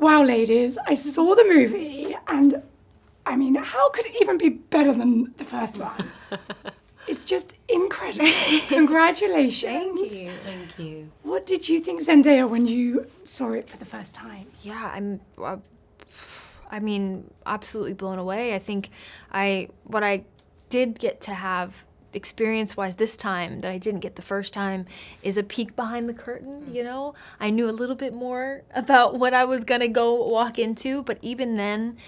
Wow, ladies, I saw the movie and, I mean, how could it even be better than the first one? It's just incredible. Congratulations. Thank you. What did you think, Zendaya, when you saw it for the first time? Yeah, I mean, absolutely blown away. I think what I did get to have experience-wise this time that I didn't get the first time is a peek behind the curtain, you know? I knew a little bit more about what I was gonna go walk into, but even then,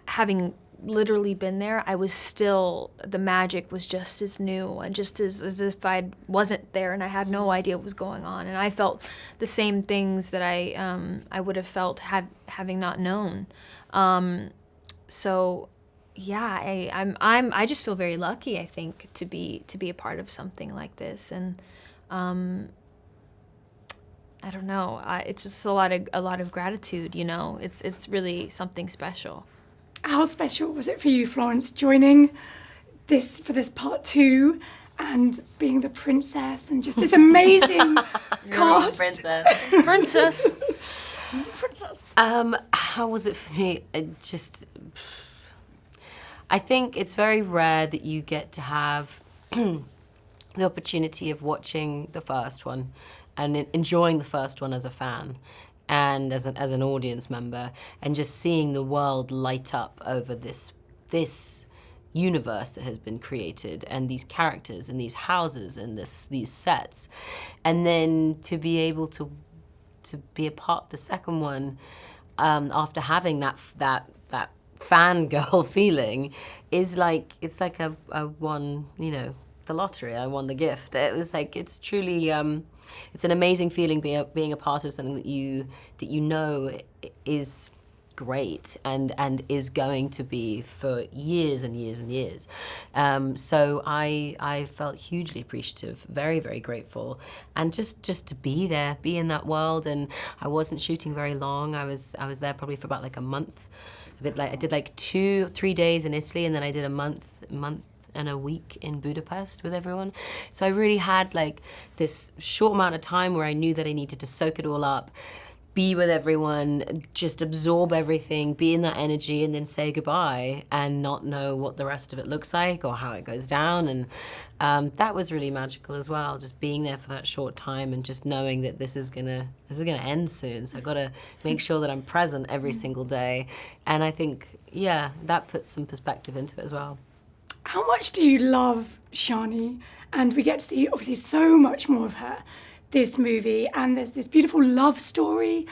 having literally been there, I was still, the magic was just as new and just as if I wasn't there and I had no idea what was going on. And I felt the same things that I would have felt having not known. So yeah, I just feel very lucky, I think, to be a part of something like this. And I don't know, it's just a lot of gratitude, you know. It's really something special. How special was it for you, Florence, joining this for this part 2 and being the princess and just this amazing cast? Princess. She's a princess. How was it for me? I think it's very rare that you get to have the opportunity of watching the first one and enjoying the first one as a fan and as an audience member, and just seeing the world light up over this universe that has been created, and these characters and these houses and these sets, and then to be able to be a part of the second one after having that fangirl feeling is like, it's like I won, you know, the lottery. I won the gift. It was like, it's truly it's an amazing feeling being a part of something that you know is great and is going to be for years and years and years. So I felt hugely appreciative, very, very grateful, and just to be there, be in that world. And I wasn't shooting very long. I was there probably for about like a month. I did like 2-3 days in Italy, and then I did a month and a week in Budapest with everyone. So I really had like this short amount of time where I knew that I needed to soak it all up, be with everyone, just absorb everything, be in that energy, and then say goodbye and not know what the rest of it looks like or how it goes down. And that was really magical as well, just being there for that short time and just knowing that this is gonna end soon. So I've got to make sure that I'm present every single day. And I think, yeah, that puts some perspective into it as well. How much do you love Chani? And we get to see obviously so much more of her this movie, and there's this beautiful love story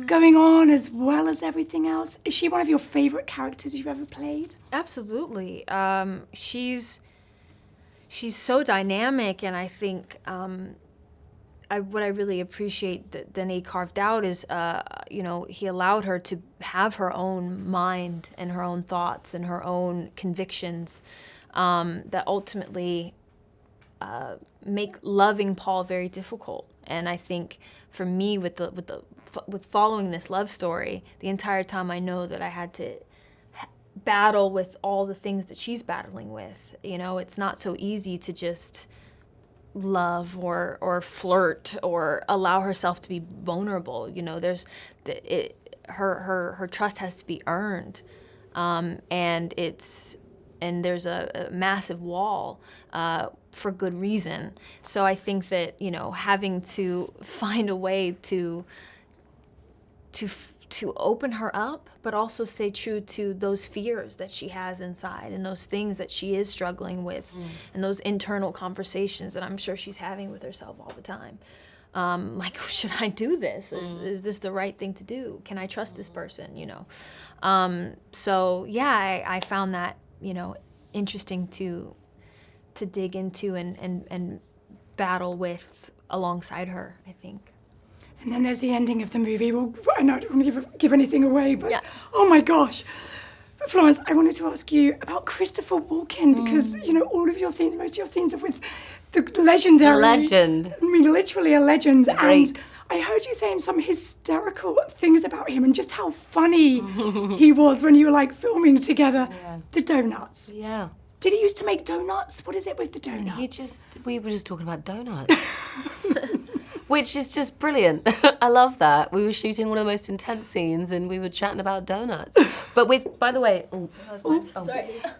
going on as well as everything else. Is she one of your favourite characters you've ever played? Absolutely. She's so dynamic, and I think what I really appreciate that Denis carved out is, you know, he allowed her to have her own mind and her own thoughts and her own convictions that ultimately make loving Paul very difficult. And I think for me, with following this love story, the entire time I know that I had to battle with all the things that she's battling with. You know, it's not so easy to just love or flirt or allow herself to be vulnerable. You know, her trust has to be earned, and there's a massive wall for good reason. So I think that, you know, having to find a way to open her up, but also stay true to those fears that she has inside and those things that she is struggling with, and those internal conversations that I'm sure she's having with herself all the time. Like, should I do this? Is this the right thing to do? Can I trust this person, you know? So yeah, I found that, you know, interesting to dig into and battle with alongside her, I think. And then there's the ending of the movie. Well, I know I don't want to give anything away, but yeah. Oh my gosh. But Florence, I wanted to ask you about Christopher Walken, because, you know, all of your scenes, most of your scenes are with the legendary... Legend. I mean, literally a legend. Great. And I heard you saying some hysterical things about him and just how funny he was when you were, like, filming together. Yeah. The donuts. Yeah. Did he used to make donuts? What is it with the donuts? We were just talking about donuts. which is just brilliant. I love that. We were shooting one of the most intense scenes and we were chatting about donuts. But with, by the way,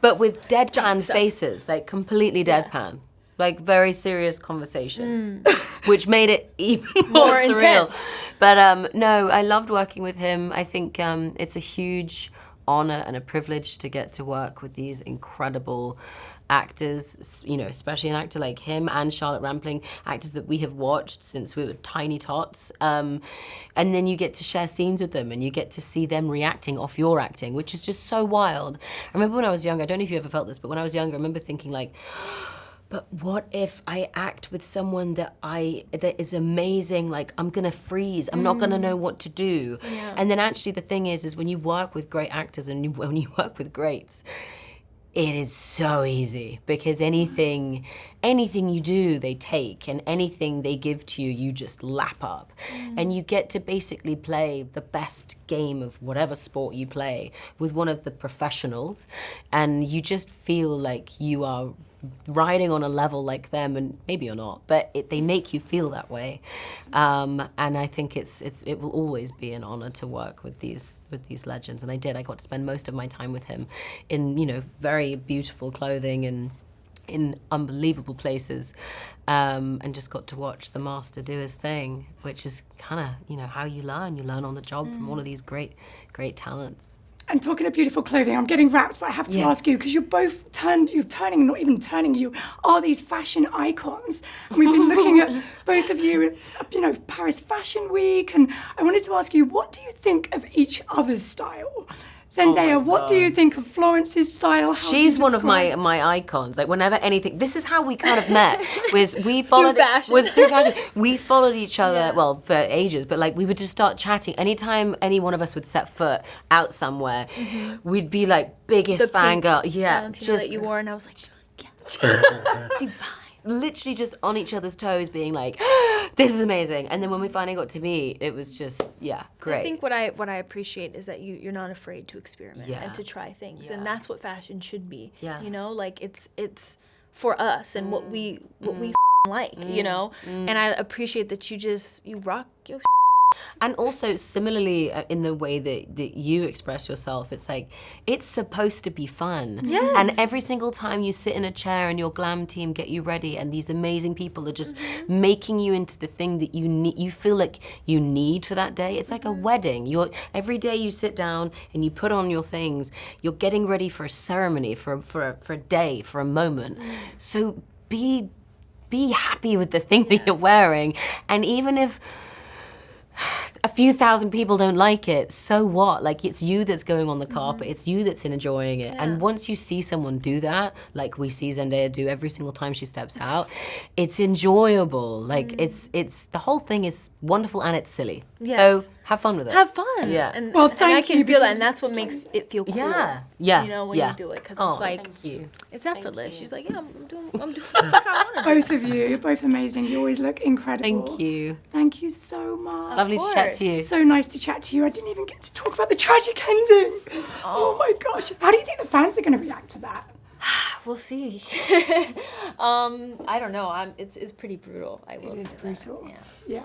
but with deadpan faces, like completely deadpan. Like very serious conversation, which made it even more surreal. Intense. But no, I loved working with him. I think it's a huge honor and a privilege to get to work with these incredible actors, you know, especially an actor like him and Charlotte Rampling, actors that we have watched since we were tiny tots. And then you get to share scenes with them and you get to see them reacting off your acting, which is just so wild. I remember when I was younger, I don't know if you ever felt this, but when I was younger, I remember thinking like, but what if I act with someone that is amazing, like I'm gonna freeze, I'm not gonna know what to do. Yeah. And then actually the thing is when you work with great actors and when you work with greats, it is so easy because anything you do, they take, and anything they give to you, you just lap up. And you get to basically play the best game of whatever sport you play with one of the professionals, and you just feel like you are riding on a level like them, and maybe you're not, but they make you feel that way. And I think it will always be an honor to work with these legends. And I got to spend most of my time with him in, you know, very beautiful clothing and in unbelievable places, and just got to watch the master do his thing, which is kind of, you know, how you learn on the job from all of these great talents. And talking of beautiful clothing, I'm getting wrapped, but I have to ask you, because you're both not even turning, you are these fashion icons. And we've been looking at both of you at, you know, Paris Fashion Week, and I wanted to ask you, what do you think of each other's style? Zendaya, what do you think of Florence's style? How She's one of my icons. Like whenever anything, this is how we kind of met. We followed through fashion. We followed each other well for ages, but like we would just start chatting. Anytime any one of us would set foot out somewhere, we'd be like biggest fangirl. Yeah, just that you wore, and I was like, Dubai. Literally just on each other's toes, being like, this is amazing. And then when we finally got to meet, it was just, great. I think what I appreciate is that you're not afraid to experiment and to try things, and that's what fashion should be. Yeah. You know, like it's for us and what we like. You know, and I appreciate that you rock your. And also, similarly, in the way that you express yourself, it's like, it's supposed to be fun. Yes. And every single time you sit in a chair and your glam team get you ready and these amazing people are just making you into the thing that you feel like you need for that day. It's like a wedding. Every day you sit down and you put on your things, you're getting ready for a ceremony, for a day, for a moment. So be happy with the thing that you're wearing. And even if a few thousand people don't like it, so what? Like, it's you that's going on the carpet, it's you that's enjoying it. And once you see someone do that, like we see Zendaya do every single time she steps out, it's enjoyable. Like, it's the whole thing is wonderful and it's silly. Yes. So have fun with it. Have fun. Yeah. And, Well, and I thank can you, feel that, because and that's what makes it feel cool. Yeah. You know, when you do it, because it's like, thank you. it's effortless. She's like, I'm doing what the fuck I want to do. Both of you, you're both amazing. You always look incredible. Thank you. Thank you so much. Lovely to chat to you. So nice to chat to you. I didn't even get to talk about the tragic ending. Oh my gosh. How do you think the fans are going to react to that? We'll see. I don't know. It's pretty brutal. I will say It is that. brutal. Yeah. Yeah.